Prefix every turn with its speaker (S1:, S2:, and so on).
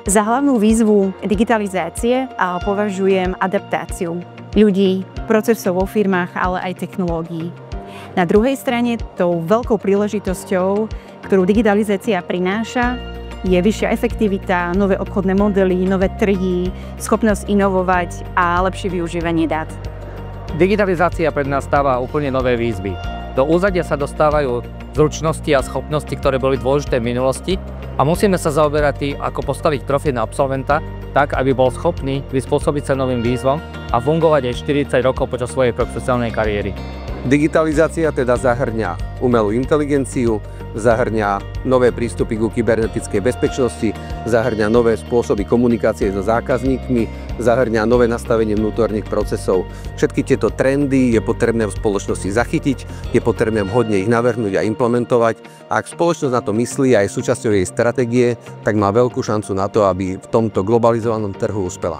S1: Za hlavnú výzvu digitalizácie považujem adaptáciu ľudí, procesov vo firmách, ale aj technológií. Na druhej strane tou veľkou príležitosťou, ktorú digitalizácia prináša, je vyššia efektivita, nové obchodné modely, nové trhy, schopnosť inovovať a lepšie využívanie dát.
S2: Digitalizácia pred nás stáva úplne nové výzvy. Do úzadia sa dostávajú zručnosti a schopnosti, ktoré boli dôležité v minulosti, a musíme sa zaoberať tým, ako postaviť profil na absolventa tak, aby bol schopný prispôsobiť sa novým výzvom a fungovať aj 40 rokov počas svojej profesionálnej kariéry.
S3: Digitalizácia teda zahŕňa umelú inteligenciu, zahŕňa nové prístupy ku kybernetickej bezpečnosti, zahŕňa nové spôsoby komunikácie so zákazníkmi, zahŕňa nové nastavenie vnútorných procesov. Všetky tieto trendy je potrebné v spoločnosti zachytiť, je potrebné vhodne ich navrhnúť a implementovať. A ak spoločnosť na to myslí a je súčasťou jej stratégie, tak má veľkú šancu na to, aby v tomto globalizovanom trhu uspela.